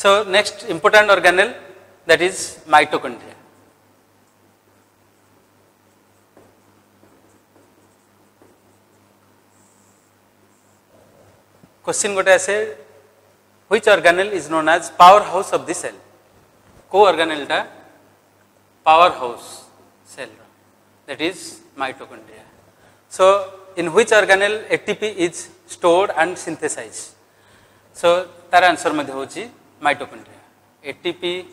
So next important organelle, that is mitochondria. Question gote ase, which organelle is known as powerhouse of the cell? को organelle ta powerhouse cell, that is mitochondria. So in which organelle ATP is stored and synthesized? So तार answer मध्ये होची mitochondria. ATP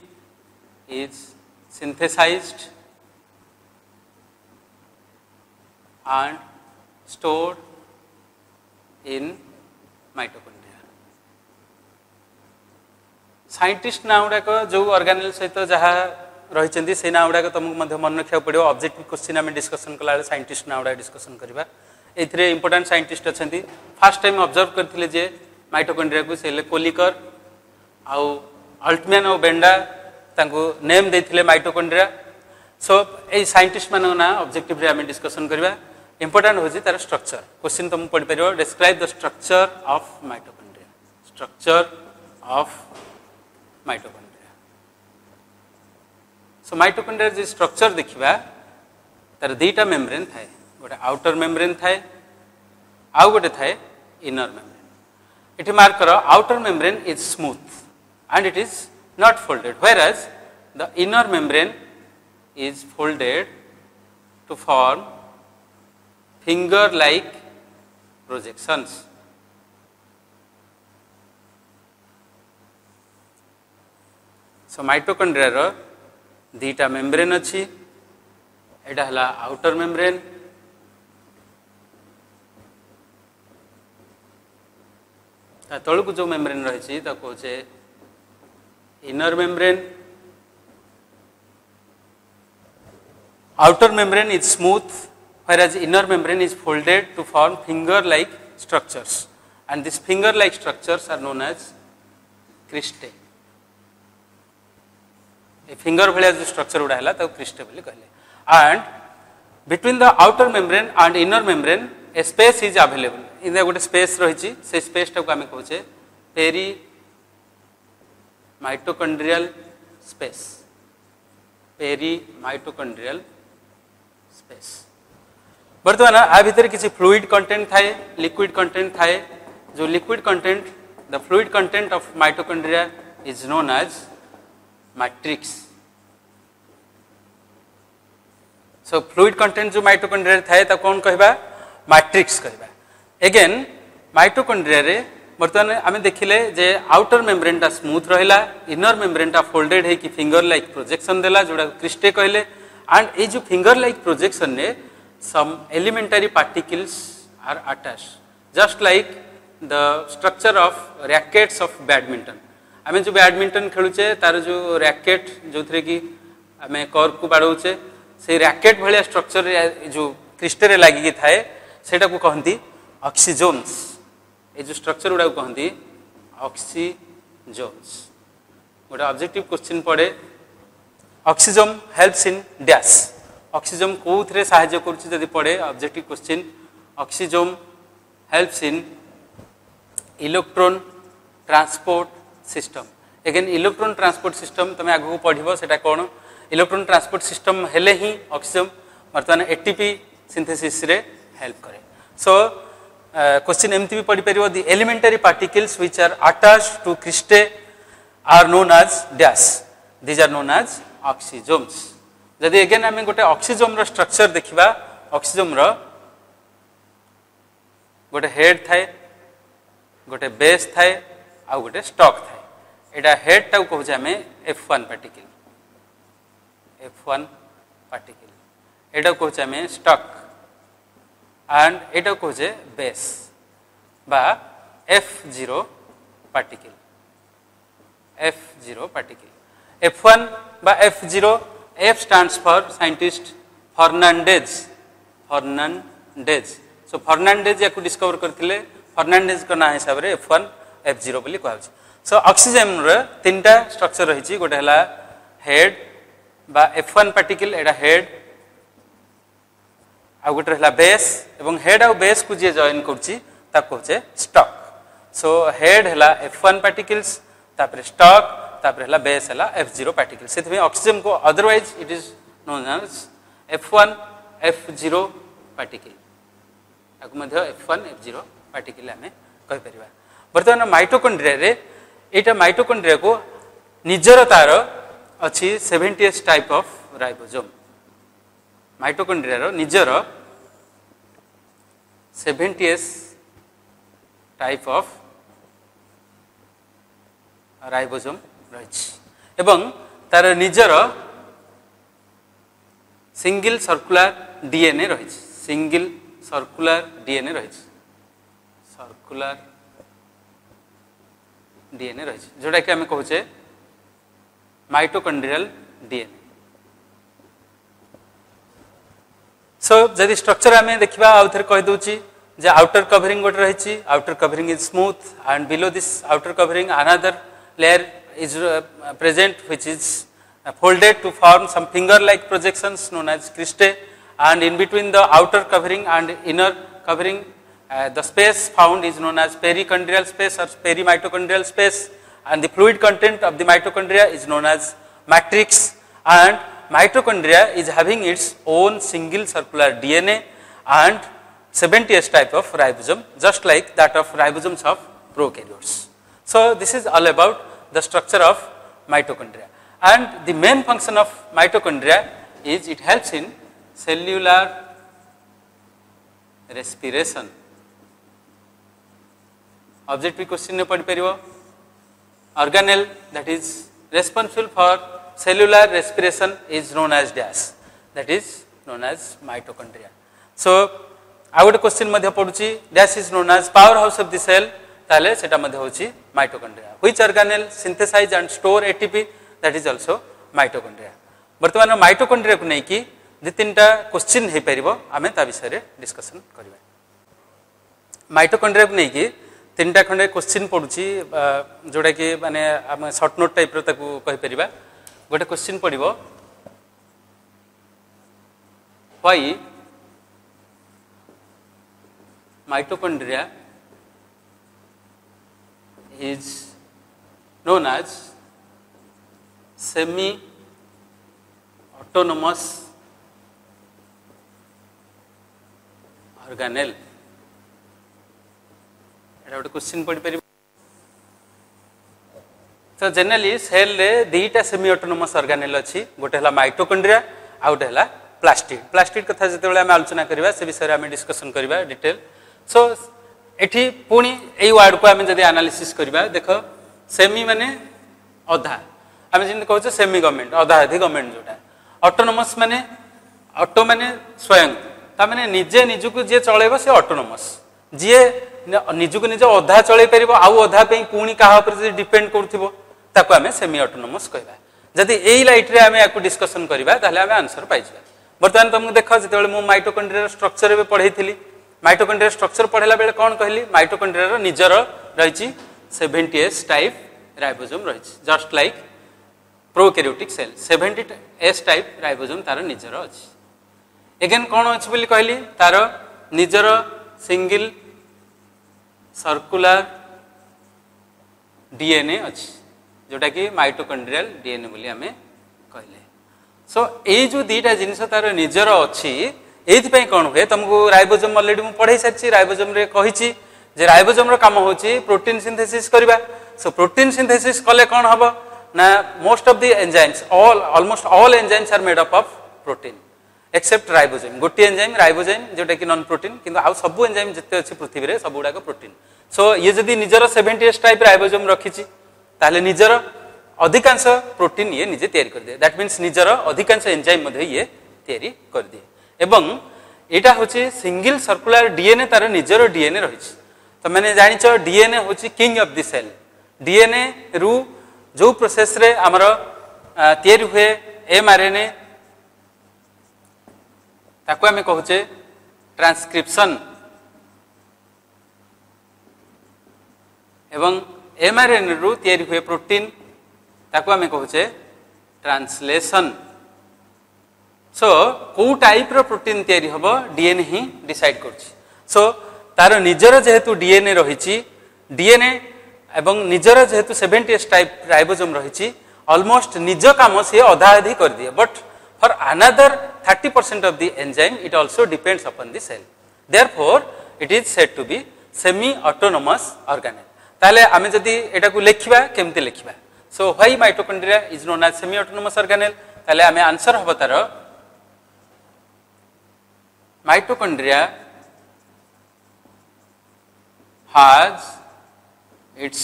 is synthesized and stored in mitochondria. Scientist ना गुड़ाक जो organelle सहित जहाँ रही से ना गुड़ाक तुमको मन रखा पड़ो. ऑब्जेक्टिव क्वेश्चन आम डिस्कसन कला साइंटिस्ट ना गुड़ा डिस्कसन करवा. ये इंपोर्टेंट साइंटिस्ट अच्छा फास्ट टाइम ऑब्जर्व करते जे माइटोकॉन्ड्रिया को से कोलिकर आउ अल्टमैन और बेंडा नेम देते माइटोकॉन्ड्रिया. सो ये साइंटिस्ट मान ना ऑब्जेक्टिव रे आम डिस्कसन करवा. इंपोर्टेंट होची तार स्ट्रक्चर. क्वेश्चन तुम पढ़ी पार, describe the structure of mitochondria. Structure of mitochondria. So mitochondria जो स्ट्रक्चर देखा तार दुईटा मेम्ब्रेन थाए. गोटे आउटर मेम्ब्रेन थाए, आउ गोटे थाए इनर मेम्ब्रेन. इट मार्क कर outer membrane is smooth and it is not folded, whereas the inner membrane is folded to form finger like projections. So mitochondria ro dita membrane अछि. एटा हला outer membrane, तळुक जो membrane रही ताको जे inner membrane. Outer membrane is smooth, whereas inner membrane is folded to form finger like structures, and these finger like structures are known as cristae. A finger bhaliya jo structure uda hela ta cristae boli kahle. And between the outer membrane and inner membrane a space is available. In the gote space rahichi, se space ta ko ame koche peri mitochondrial space. Perimitochondrial space. बर्तमान आ भीतर किसी fluid content थाए, liquid content थाए. जो liquid content, the fluid content of mitochondria is known as matrix. So fluid content जो mitochondria थाए ता कौन कहबा? मैट्रिक्स कहबा. अगेन माइटोकॉन्ड्रिया रे बर्तमान आम देखिले जे आउटर मेम्ब्रेन टा स्मूथ रहिला, इनर मेम्ब्रेन टा फोल्डेड है कि फिंगर लाइक प्रोजेक्शन देला जोड़ा क्रिस्टे कहले. एंड ये जो फिंगर लाइक प्रोजेक्शन ने some elementary particles are attached just like the structure of rackets of badminton. आम जो बैडमिंटन खेलुचे तार जो रैकेट जो थे कि आम कर्व को बाड़ौचे से रैकेट भाया स्ट्रक्चर जो क्रिस्टे लगिकी थाए सेटा को कहती ऑक्सीजोन्स. ये जो स्ट्रक्चर गुड़ा कहती ऑक्सीजोन्स. गोटे ऑब्जेक्टिव क्वेश्चन पड़े, oxysome helps in dash. Oxysome कौन साहाय्य करुच्ची पड़े objective question. Oxysome helps in electron transport system. Again electron transport system तुम आगू पढ़ से कौन इलेक्ट्रॉन ट्रांसपोर्ट सिस्टम हेले ही ऑक्सीजोम बर्तमान एटीपी सिंथेसिस रे हेल्प करे. सो क्वेश्चन एमती भी पढ़ी पार, the elementary particles which are attached to cristae are known as dash. These are known as oxysomes. जदि अगेन आम गोटे ऑक्सीजोम रो स्ट्रक्चर देखिबा, ऑक्सीजोम रो गोटे हेड थाए, गोटे बेस थाए, आ गोटे स्टॉक थाए. एटा हेड टा कहूचे आम F1 पार्टिकल. F1 पार्टिकल एटा कहूचे आम स्टॉक एंड एटा कहूचे बेस बा F0 particle. F0 particle. F1 बा F0, F stands for scientist Fernandez. Fernandez. So Fernandez या डिस्कवर करथिले. फर्नांडेज का ना हिसाब रे F1 F0 बोली कहउछि. सो ऑक्सीजन रे तीनटा स्ट्रक्चर रहिछि. गोटे हला हेड बा F1 पार्टिकल, एटा हेड, आ गोटे हला बेस, एवं हेड आ बेस को जे जॉइन करछि ता कहउछे स्टॉक. सो हेड हला F1 पार्टिकल्स, तापर स्टॉक तापर हला बेस हला F0 पार्टिकल से ऑक्सीजन को otherwise it is known as F1 F0 particle आगु मध्य F1 F0 पार्टिकल आमे कहि परिबा वर्तमान माइटोकॉन्ड्रिया रे एटा माइटोकॉन्ड्रिया को निजर तार अछि 70s type of ribosome mitochondria रो निजर 70s टाइप ऑफ राइबोसोम रही एवं तार निजर सिंगल सर्कुलर डीएनए रही सिंगल सर्कुलर डीएनए रही सर्कुलर डीएनए रही जोटा कि आम कहूचे माइटोकॉन्ड्रियल डीएनए सो जदि स्ट्रक्चर आम देखा आउ थे कहीदे जे आउटर कवरिंग गोटे रही outer covering is smooth and below this outer covering another layer is present which is folded to form some finger like projections known as cristae and in between the outer covering and inner covering the space found is known as perichondrial space or perimitochondrial space and the fluid content of the mitochondria is known as matrix and mitochondria is having its own single circular DNA and 70s type of ribosome just like that of ribosomes of prokaryotes. So this is all about the structure of mitochondria and the main function of mitochondria is it helps in cellular respiration. Objective question में पढ़ परियो organelle that is responsible for cellular respiration is known as dash that is known as mitochondria. So आ गोटे question मध्य पड़ुची dash is known as power house of the cell ताले सेटा मध्य होची mitochondria which organelle synthesize and store ATP that is also mitochondria वर्तमान mitochondria को नेकी दि तीनटा क्वेश्चन हे परिबो आमे ता विषय रे डिस्कशन करबा माइटोकॉन्ड्रिया को नेकी तीनटा खंडे क्वेश्चन पडुची जोडा कि माने हम शॉर्ट नोट टाइप रो ताकू कहि परिबा गोटे क्वेश्चन पडिबो why mitochondria is known as semi autonomous organelle एटा गोटे क्वेश्चन पढ़ी पारि तो जनरली सेल रे दुईटा सेमी ऑटोनोमस ऑर्गेनेल अछि गोटे हला माइटोकॉन्ड्रिया आ गोटे हला प्लास्टिड प्लास्टिड कथा जते बेले हम आलोचना करबा से विषय रे हम डिस्कशन करबा डिटेल सो एठी पुणी एई वर्ड को हम जदि एनालिसिस करबा देखो सेमी माने अधा हम जिन कहू सेमी गवर्नमेंट अधा अधि गवर्नमेंट जोटा ऑटोनोमस माने ऑटो माने स्वयं ता माने निजे निजुको जे चलेबो से ऑटोनोमस जे निजुको निजे अधा चलै परिबो आउ अधा पे पुणी काहा पर जे डिपेंड करथिबो ताको हम सेमी ऑटोनोमस कहबा जदि एई लाइट रे हम याकू डिस्कशन करबा ताले हम आंसर पाइजबा वर्तमान तुमको देखो जते मो माइटोकॉन्ड्रिया स्ट्रक्चर में पढ़ेइथिली माइटोकॉन्ड्रिया स्ट्रक्चर पढ़ला बेले कोन कहली माइटोकॉन्ड्रिया रो निजर रहिछि 70s टाइप राइबोसोम रहिछि just like prokaryotic cell 70s type ribosome तार निजर अछि अगेन कोन अछि बोली कहली तार निजर सिंगल सर्कुलर डीएनए अछि जोटा कि माइटोकॉन्ड्रियल डीएनए बोली हमें कहले सो ए जो दीटा जिनिस तार निजर अछि एथि कौन हुए तुमको राइबोसोम ऑलरेडी मु पढ़ाई सारी राइबोसोम रे कहिछि जे राइबोसोम रो काम होछि प्रोटीन सिंथेसिस करबा सो प्रोटीन सिंथेसिस कले कौन हबो ना most of the enzymes almost all enzymes are made up of protein except ribosome गोटी एंजाइम राइबोसोम जोटा कि नॉन प्रोटीन किंतु आ सब एंजाइम जते अछि पृथ्वी रे सब गुडा को प्रोटीन सो ये जदी निजर 70s टाइप राइबोसोम रखिछि ताले निजर अधिकांश प्रोटीन ये निजे तैयारी कर दे दैट मींस निजर अधिकांश एंजाइम मध्ये ये तैयारी कर दे एवं एटा होची सिंगल सर्कुलर डीएनए तार निजर डीएनए रहिछि तो माने जानिछ डीएनए होची king of the cell DNA रु जो प्रोसेस रे हमर तैयारी हुए एमआरएनए ताको हमें कहूचे ट्रांसक्रिप्शन एवं एमआरएनए रु तैयारी हुए प्रोटीन ताको हमें कहूचे ट्रांसलेशन सो को टाइप रो प्रोटीन तैयारी हबो डीएनए ही डिसाइड करछि सो तार निजर जेहेतु डीएनए रहिछि डीएनए एवं निजर जेहेतु 70S टाइप राइबोसोम रही ऑलमोस्ट निज काम सी अधा अधि कर दिए but for another 30% of the enzyme it also depends upon the cell therefore it is said to be semi autonomous organelle ताले आमे जदी एटा को लेखिबा केमते लेखिबा so why mitochondria is known as semi autonomous organelle ताले आमे आंसर हबो तार mitochondria has its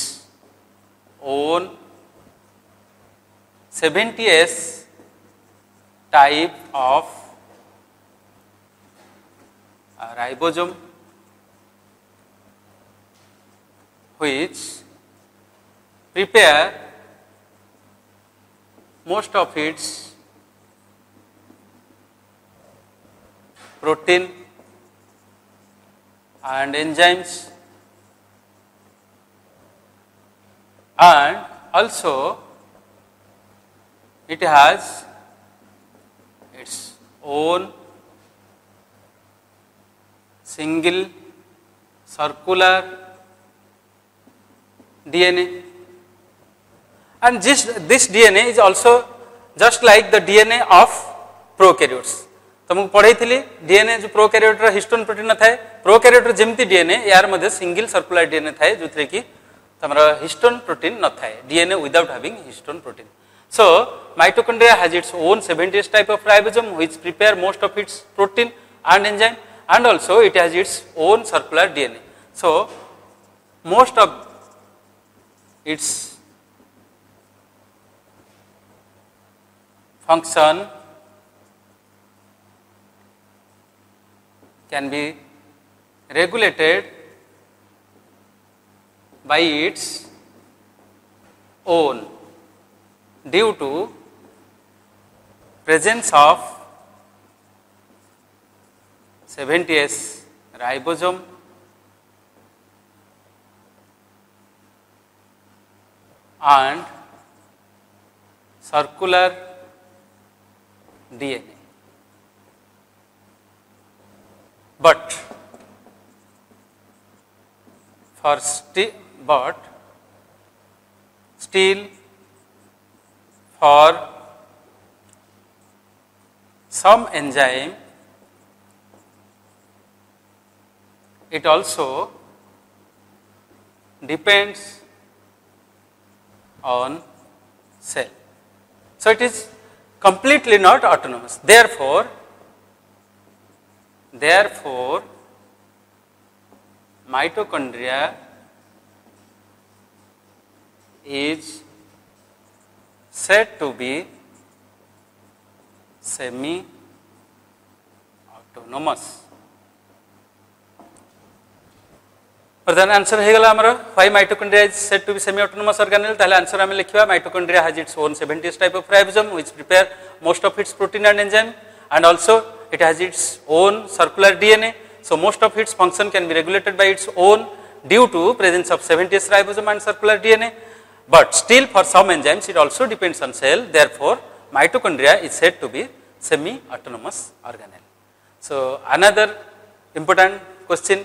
own 70S type of ribosome which prepare most of its protein and enzymes and also it has its own single circular DNA and this DNA is also just like the DNA of prokaryotes तुमको पढ़ाई DNA जो prokaryote रा histone protein न थाए prokaryote रा जेमती DNA यार मध्ये single circular DNA थाए जोथरे कि तमरा हिस्टोन प्रोटीन न थाए DNA without having histone protein so mitochondria has its own 70S type of ribosome which prepare most of its protein and enzyme and also it has its own circular DNA so most of its function can be regulated by its own due to presence of 70S ribosome and circular DNA. But still for some enzyme it also depends on cell. So it is completely not autonomous. Therefore, mitochondria is said to be semi-autonomous. प्रधान answer हो गला हमर why mitochondria is said to be semi autonomous organelle ताले answer हमें लिखिबा mitochondria has its own 70S type of ribosome which prepare most of its protein and enzyme and also it has its own circular DNA so most of its function can be regulated by its own due to presence of 70S ribosome and circular DNA but still for some enzymes it also depends on cell therefore mitochondria is said to be semi autonomous organelle. So another important question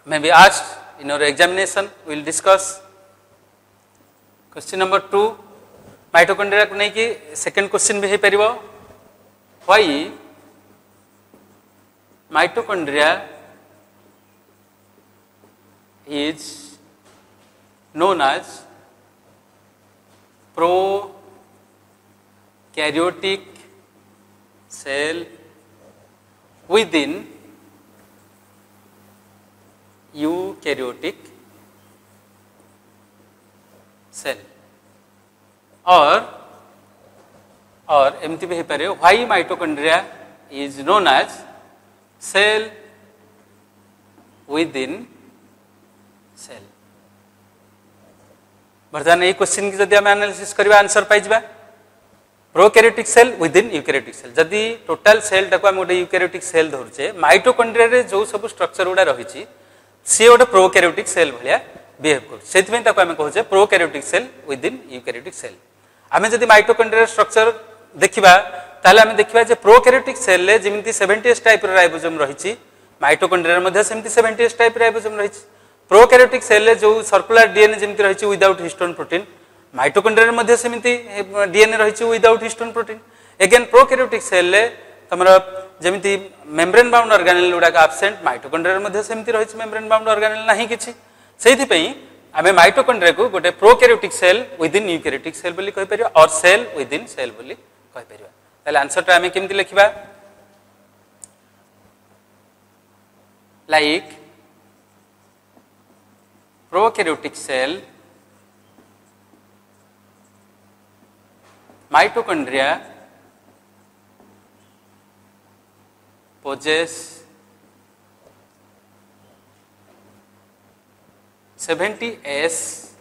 may be asked in your examination we will discuss question number 2 mitochondria को नहीं कि second question भी है परिवो why mitochondria is known as prokaryotic cell within eukaryotic cell or एमती भी पारे why mitochondria is known as cell within cell बर्तमान यही क्वेश्चन की जब आम एनालिसिस करबा आंसर पाई जिबा prokaryotic cell within eukaryotic cell जदि टोटल सेल टाको हम गोटे यूकैरियोटिक सेल धरुचे माइटोकॉन्ड्रिया रे जो सब स्ट्रक्चर गुडा रही सी गोटे प्रोकैरियोटिक सेल भाया बिहेव कर सेतिमें ताको हम कहूचे prokaryotic cell within eukaryotic cell आमे जदि माइटोकॉन्ड्रिया स्ट्रक्चर देखिबा ताले आमे देखिबा जे प्रोकैरियोटिक सेल ले जेमिति 70S टाइप रो राइबोसोम रहिछि माइटोकॉन्ड्रिया मध्ये सेमिति 70S टाइप राइबोसोम रहिछि प्रोकैरियोटिक सेल जो सर्कुलर डीएनए जमी रही विदाउट हिस्टोन प्रोटीन माइटोकॉन्ड्रिया मध्ये सेमिति डीएनए रही without histone protein again prokaryotic cell तुम जमी मेम्ब्रेन बाउंड ऑर्गेनेल गुड़ाक एब्सेंट माइटोकॉन्ड्रिया मध्ये सेमिति रही मेम्ब्रेन बाउंड ऑर्गेनेल नहीं किछि सेहि आमे माइटोकॉन्ड्रिया को गोटे prokaryotic cell within eukaryotic cell बोली कहि परिबा और सेल विदिन सेल बोली कहि परिबा ताले आंसर टा आमे केमति लिखिबा like prokaryotic cell mitochondria possess 70S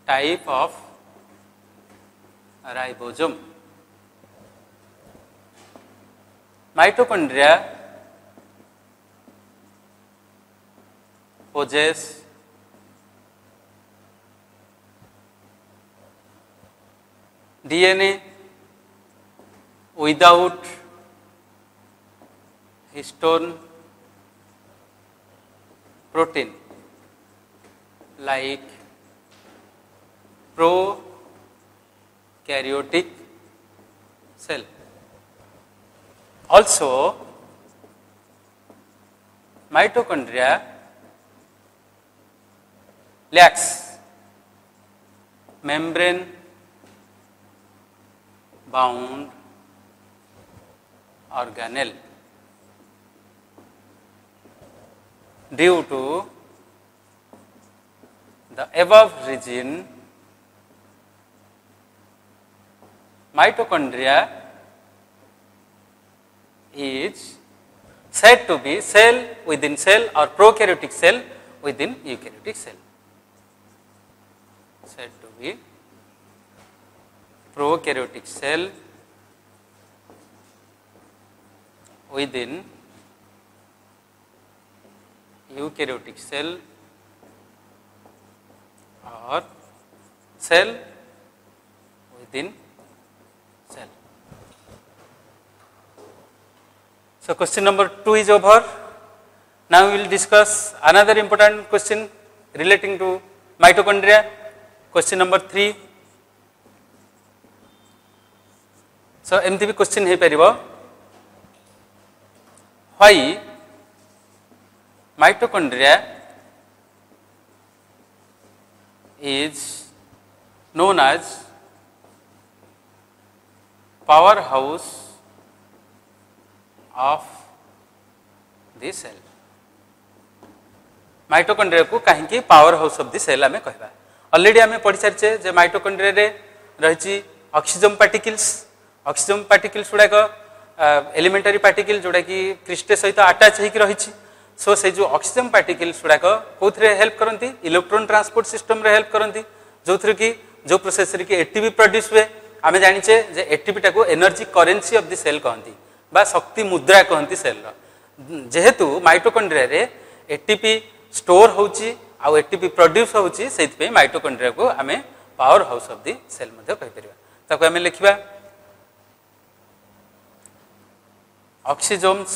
type of ribosome. Mitochondria possess DNA without histone protein like prokaryotic cell. Also, mitochondria lacks membrane bound organelle due to the above reason. Mitochondria is said to be cell within cell or prokaryotic cell within eukaryotic cell. Said to be prokaryotic cell within eukaryotic cell or cell within cell. So, question number 2 is over. Now, we will discuss another important question relating to mitochondria. Question number 3. So, एमती भी question है परिबो why mitochondria is known as powerhouse of the cell. Mitochondria को कहीं power house of the cell आम कहबा already आम पढ़ी सारी जे माइटोकॉन्ड्रिया रे रही ऑक्सीजन पार्टिकल्स गुड़ाक एलिमेंटरी पार्टिकल जोड़ा कि क्रिस्टे सहित अटैच होकर रही सो से जो ऑक्सीजन पार्टिकल्स गुड़ाक कौन हेल्प करती इलेक्ट्रॉन ट्रांसपोर्ट सिस्टम रे हेल्प करती जो थी कि जो प्रोसेस कि एटीपी प्रोड्यूस हुए आम जाचे जे एटीपी टाक energy currency of the cell कहती बा शक्ति मुद्रा कहती सेल जेहेतु माइटोकॉन्ड्रिया रे एटीपी स्टोर होची आउ एटीपी प्रोड्यूस होची से माइटोकॉन्ड्रिया को आम power house of the cell कहीपर आम लिखा oxysomes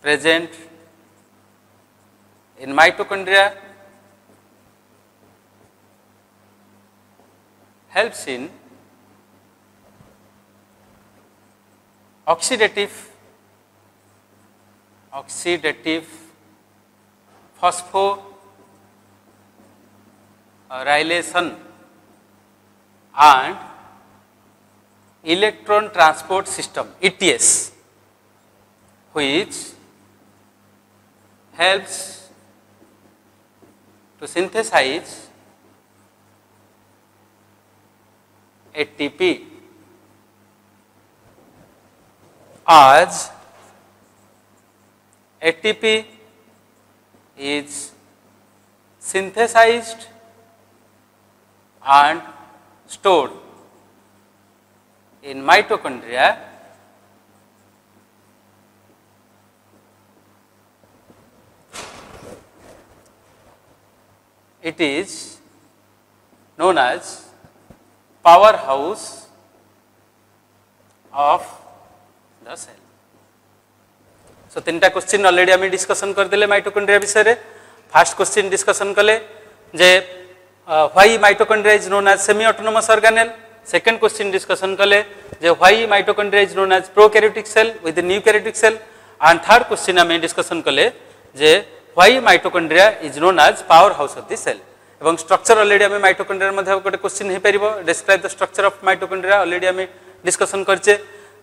present in mitochondria helps in oxidative phosphorylation and electron transport system ETS, which helps to synthesize ATP as ATP is synthesized and stored in mitochondria. It is known as powerhouse of the cell. So 3टा question already आम discussion करदेले mitochondria विषय रे first question discussion कले जे why mitochondria is known as semi autonomous organelle second question discussion कले जे why mitochondria is known as prokaryotic cell with eukaryotic cell and third question आम discussion कले जे why mitochondria is known as power house of the cell एवं structure already आम mitochondria मध्ये गोटे question हो पार describe the structure of mitochondria already आम डिस्कसन करचे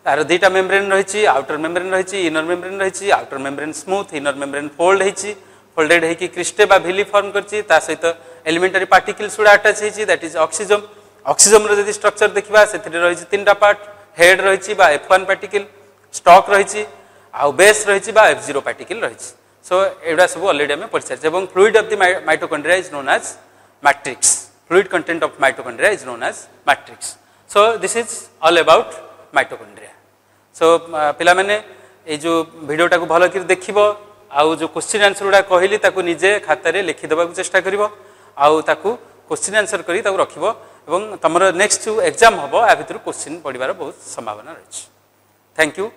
तार दुईटा मेम्ब्रेन रही आउटर मेम्ब्रेन रही इनर मेम्ब्रेन रही outer membrane smooth inner membrane fold होती फोल्डेड होगी क्रिस्टे बा भिली फॉर्म करछि ता सहित एलिमेंटरी पार्टिकल्स गुड़ा अटैच होती दैट इज ऑक्सीजम ऑक्सीजम रो जदि स्ट्रक्चर देखिबा सेथिरे रही 3टा पार्ट हेड रही बा F1 पार्टिकल स्टॉक रही आउ बेस रही बा F0 पार्टिकल रही सो एडा सब ऑलरेडी आम पढ़ सारी एवं fluid of the mitochondria is known as matrix fluid content of mitochondria is known as matrix so this is all about mitochondria so पिला माने ए जो वीडियोटा को भल कर देखिबो आउ जो क्वेश्चन आंसर गुड़ा कहली ताकू निजे खातार लिखिदेवा चेष्टा करिवो आउ ताकू क्वेश्चन आंसर करी ताकू रखिबो एवं तमरो नेक्स्ट जो एग्जाम हबो आ भितर क्वेश्चन पढ़िबार बहुत संभावना रही थैंक यू।